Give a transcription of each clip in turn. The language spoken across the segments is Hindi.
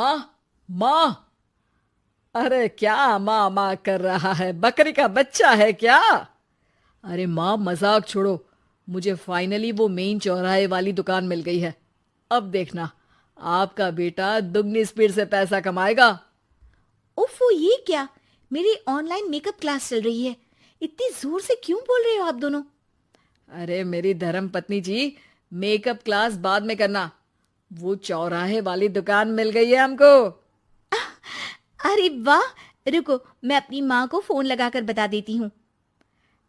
माँ, माँ। अरे क्या माँ माँ कर रहा है? बकरी का बच्चा है क्या? अरे माँ, मजाक छोड़ो। मुझे फाइनली वो मेन चौराहे वाली दुकान मिल गई है। अब देखना, आपका बेटा दुगनी स्पीड से पैसा कमाएगा। उफ़, ये क्या? मेरी ऑनलाइन मेकअप क्लास चल रही है। इतनी जोर से क्यों बोल रहे हो आप दोनों? अरे मेरी धर्म पत्नी जी, मेकअप क्लास बाद में करना। वो चौराहे वाली दुकान मिल गई है हमको। अरे वाह! रुको, मैं अपनी माँ को फोन लगाकर बता देती हूँ।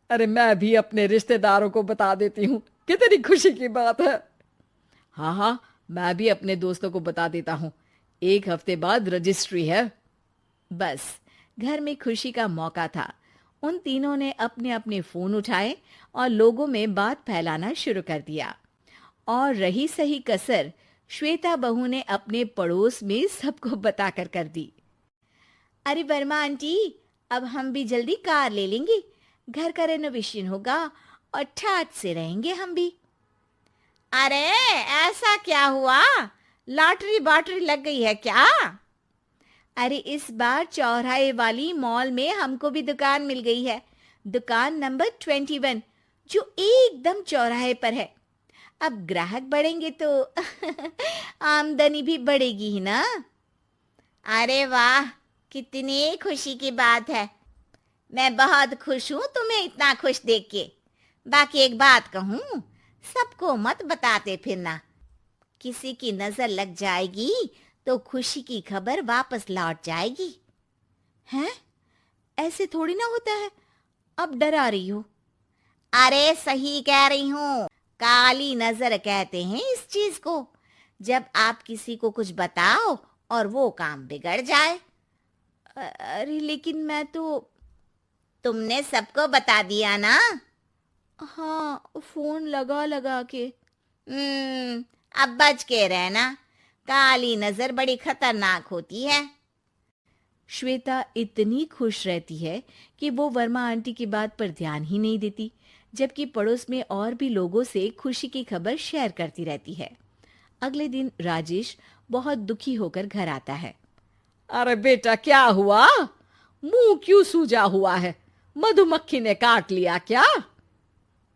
अरे मैं भी अपने रिश्तेदारों को बता देती हूँ। कितनी खुशी की बात है। हाँ हाँ, मैं भी अपने दोस्तों को बता देता हूँ। 1 हफ्ते बाद रजिस्ट्री है। बस, घर में खुशी का मौका था। उन तीनों ने अपने अपने फोन उठाए और लोगों में बात फैलाना शुरू कर दिया। और रही सही कसर, श्वेता बहू ने अपने पड़ोस में सबको बताकर कर दी। अरे वर्मा आंटी, अब हम भी जल्दी कार ले लेंगे। घर का रेनोवेशन होगा और ठाट से रहेंगे हम भी। अरे, ऐसा क्या हुआ? लॉटरी बाटरी लग गई है क्या? अरे, इस बार चौराहे वाली मॉल में हमको भी दुकान मिल गई है। दुकान नंबर 21, जो एकदम चौराहे पर है। अब ग्राहक बढ़ेंगे तो आमदनी भी बढ़ेगी ही ना। अरे वाह, कितनी खुशी की बात है। मैं बहुत खुश हूँ तुम्हें इतना खुश देख के। बाकी एक बात कहूँ, सबको मत बताते फिरना। किसी की नजर लग जाएगी तो खुशी की खबर वापस लौट जाएगी। हैं? ऐसे थोड़ी ना होता है। अब डरा रही हो? अरे सही कह रही हूँ। काली नजर कहते हैं इस चीज को, जब आप किसी को कुछ बताओ और वो काम बिगड़ जाए। अरे लेकिन मैं तो। तुमने सबको बता दिया ना? हाँ, फोन लगा लगा के। अब बच के रहना। काली नजर बड़ी खतरनाक होती है। श्वेता इतनी खुश रहती है कि वो वर्मा आंटी की बात पर ध्यान ही नहीं देती, जबकि पड़ोस में और भी लोगों से खुशी की खबर शेयर करती रहती है। अगले दिन राजेश बहुत दुखी होकर घर आता है। अरे बेटा, क्या हुआ? मुंह क्यों सूजा हुआ है? मधुमक्खी ने काट लिया क्या?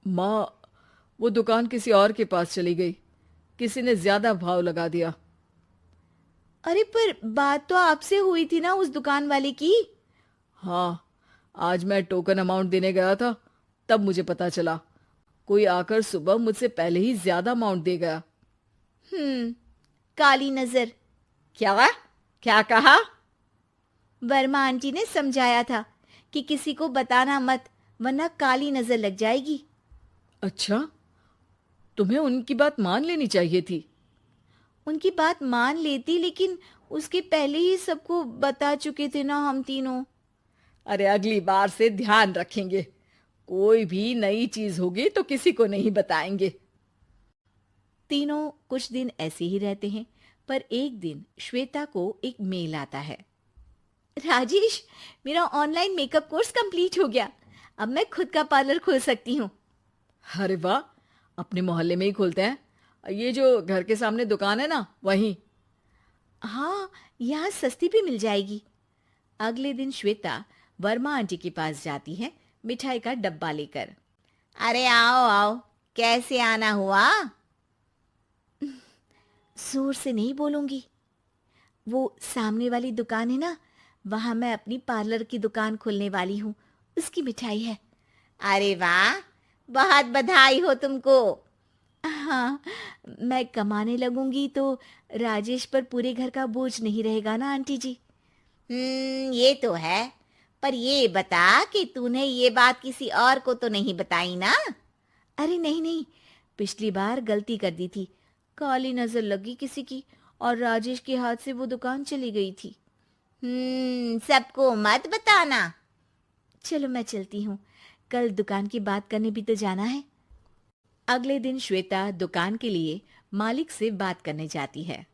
माँ, वो दुकान किसी और के पास चली गई। किसी ने ज्यादा भाव लगा दिया। अरे पर बात तो आपसे हुई थी ना उस दुकान वाले की। हाँ, आज मैं टोकन अमाउंट देने गया था, तब मुझे पता चला। कोई आकर सुबह मुझसे पहले ही ज्यादा अमाउंट दे गया। काली नजर। क्या? क्या कहा? वर्मा आंटी ने समझाया था कि किसी को बताना मत, वरना काली नजर लग जाएगी। अच्छा, तुम्हें उनकी बात मान लेनी चाहिए थी। उनकी बात मान लेती, लेकिन उसके पहले ही सबको बता चुके थे ना हम तीनों। अरे अगली बार से ध्यान रखेंगे। कोई भी नई चीज होगी तो किसी को नहीं बताएंगे। तीनों कुछ दिन ऐसे ही रहते हैं, पर एक दिन श्वेता को एक मेल आता है। राजेश, मेरा ऑनलाइन मेकअप कोर्स कंप्लीट हो गया। अब मैं खुद का पार्लर खोल सकती हूँ। अरे वाह, अपने मोहल्ले में ही खोलते हैं। ये जो घर के सामने दुकान है ना, वहीं। हाँ, यहाँ सस्ती भी मिल जाएगी। अगले दिन श्वेता वर्मा आंटी के पास जाती है, मिठाई का डब्बा लेकर। अरे आओ आओ, कैसे आना हुआ? जोर से नहीं बोलूंगी। वो सामने वाली दुकान है ना, वहां मैं अपनी पार्लर की दुकान खोलने वाली हूँ। उसकी मिठाई है। अरे वाह, बहुत बधाई हो तुमको। हाँ, मैं कमाने लगूंगी तो राजेश पर पूरे घर का बोझ नहीं रहेगा ना आंटी जी। ये तो है। पर ये बता कि तूने ये बात किसी और को तो नहीं बताई ना? अरे नहीं नहीं, पिछली बार गलती कर दी थी। काली नजर लगी किसी की और राजेश के हाथ से वो दुकान चली गई थी। सबको मत बताना। चलो मैं चलती हूँ, कल दुकान की बात करने भी तो जाना है। अगले दिन श्वेता दुकान के लिए मालिक से बात करने जाती है।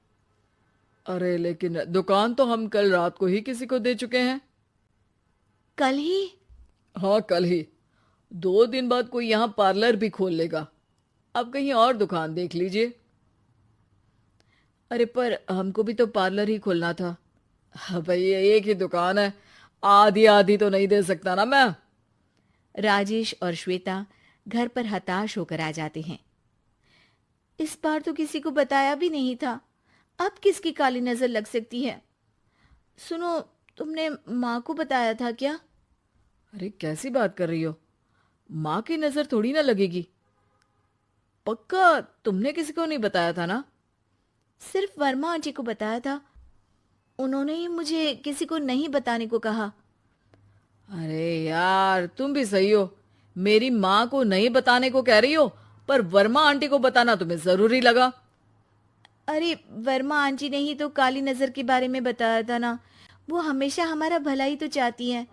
अरे लेकिन दुकान तो हम कल रात को ही किसी को दे चुके हैं। कल ही? हाँ, कल ही। 2 दिन बाद कोई यहाँ पार्लर भी खोल लेगा। अब कहीं और दुकान देख लीजिए। अरे पर हमको भी तो पार्लर ही खोलना था। हाँ भाई, एक ही दुकान है, आधी आधी तो नहीं दे सकता ना मैं। राजेश और श्वेता घर पर हताश होकर आ जाते हैं। इस बार तो किसी को बताया भी नहीं था, अब किसकी काली नजर लग सकती है। सुनो, तुमने माँ को बताया था क्या? अरे कैसी बात कर रही हो, माँ की नजर थोड़ी ना लगेगी। पक्का तुमने किसी को नहीं बताया था ना? सिर्फ वर्मा आंटी को बताया था, उन्होंने ही मुझे किसी को नहीं बताने को कहा। अरे यार, तुम भी सही हो। मेरी माँ को नहीं बताने को कह रही हो, पर वर्मा आंटी को बताना तुम्हें जरूरी लगा। अरे वर्मा आंटी ने ही तो काली नजर के बारे में बताया था ना, वो हमेशा हमारा भला ही तो चाहती है।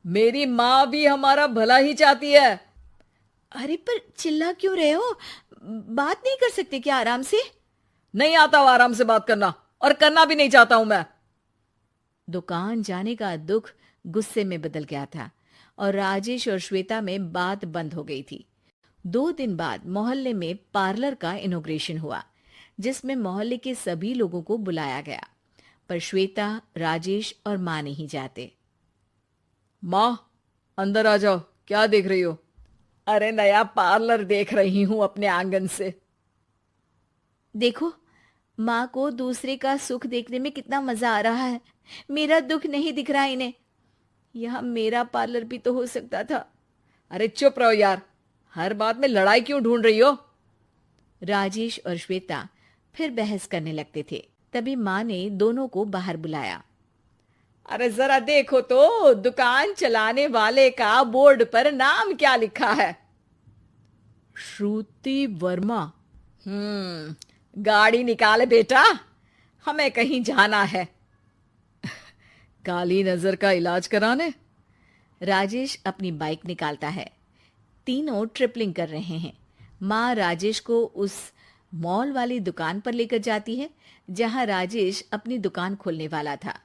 मेरी माँ भी हमारा भला ही चाहती है। अरे पर चिल्ला क्यों रहे हो? बात नहीं कर सकते क्या आराम से? नहीं आता हो आराम से बात करना, और करना भी नहीं चाहता हूं मैं। दुकान जाने का दुख गुस्से में बदल गया था और राजेश और श्वेता में बात बंद हो गई थी। 2 दिन बाद मोहल्ले में पार्लर का इनॉग्रेशन हुआ, जिसमें मोहल्ले के सभी लोगों को बुलाया गया, पर श्वेता, राजेश और माँ नहीं जाते। माँ, अंदर आ जाओ, क्या देख रही हो? अरे नया पार्लर देख रही हूं अपने आंगन से। देखो, माँ को दूसरे का सुख देखने में कितना मजा आ रहा है, मेरा दुख नहीं दिख रहा इन्हें। यह मेरा पार्लर भी तो हो सकता था। अरे चुप रहो यार, हर बात में लड़ाई क्यों ढूंढ रही हो? राजेश और श्वेता फिर बहस करने लगते थे। तभी माँ ने दोनों को बाहर बुलाया। अरे जरा देखो तो, दुकान चलाने वाले का बोर्ड पर नाम क्या लिखा है? श्रुति वर्मा। गाड़ी निकाले बेटा, हमें कहीं जाना है। काली नजर का इलाज कराने? राजेश अपनी बाइक निकालता है। तीनों ट्रिपलिंग कर रहे हैं। माँ राजेश को उस मॉल वाली दुकान पर लेकर जाती है जहां राजेश अपनी दुकान खोलने वाला था।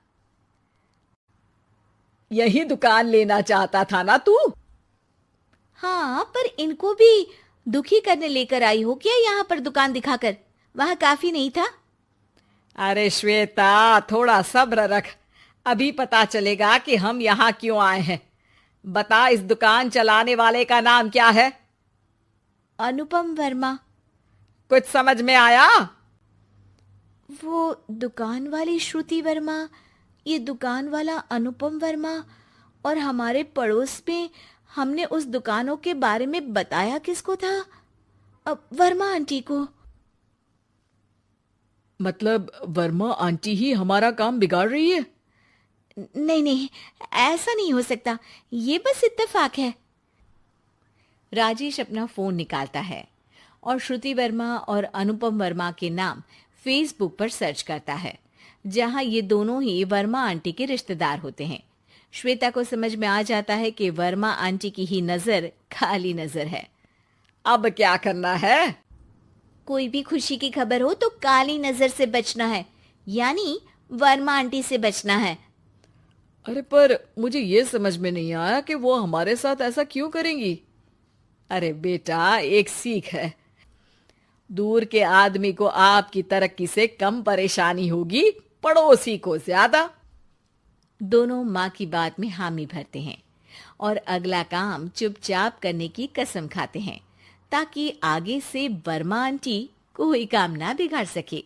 यही दुकान लेना चाहता था ना तू? हाँ, पर इनको भी दुखी करने लेकर आई हो क्या यहाँ पर दुकान दिखाकर? वहां काफी नहीं था? अरे श्वेता, थोड़ा सब्र रख, अभी पता चलेगा कि हम यहाँ क्यों आए हैं। बता, इस दुकान चलाने वाले का नाम क्या है? अनुपम वर्मा। कुछ समझ में आया? वो दुकान वाली श्रुति वर्मा, ये दुकान वाला अनुपम वर्मा, और हमारे पड़ोस में हमने उस दुकानों के बारे में बताया किसको था? अब वर्मा आंटी को। मतलब वर्मा आंटी ही हमारा काम बिगाड़ रही है? नहीं नहीं, ऐसा नहीं हो सकता, ये बस इत्तेफाक है। राजेश अपना फोन निकालता है और श्रुति वर्मा और अनुपम वर्मा के नाम फेसबुक पर सर्च करता है, जहां ये दोनों ही वर्मा आंटी के रिश्तेदार होते हैं। श्वेता को समझ में आ जाता है कि वर्मा आंटी की ही नजर खाली नजर है। अब क्या करना है? कोई भी खुशी की खबर हो तो काली नजर से बचना है, यानी वर्मा आंटी से बचना है। अरे पर मुझे ये समझ में नहीं आया कि वो हमारे साथ ऐसा क्यों करेंगी। अरे बेटा, एक सीख है, दूर के आदमी को आपकी तरक्की से कम परेशानी होगी, पड़ोसी को ज्यादा। दोनों माँ की बात में हामी भरते हैं और अगला काम चुपचाप करने की कसम खाते हैं, ताकि आगे से वर्मा आंटी कोई काम ना बिगाड़ सके।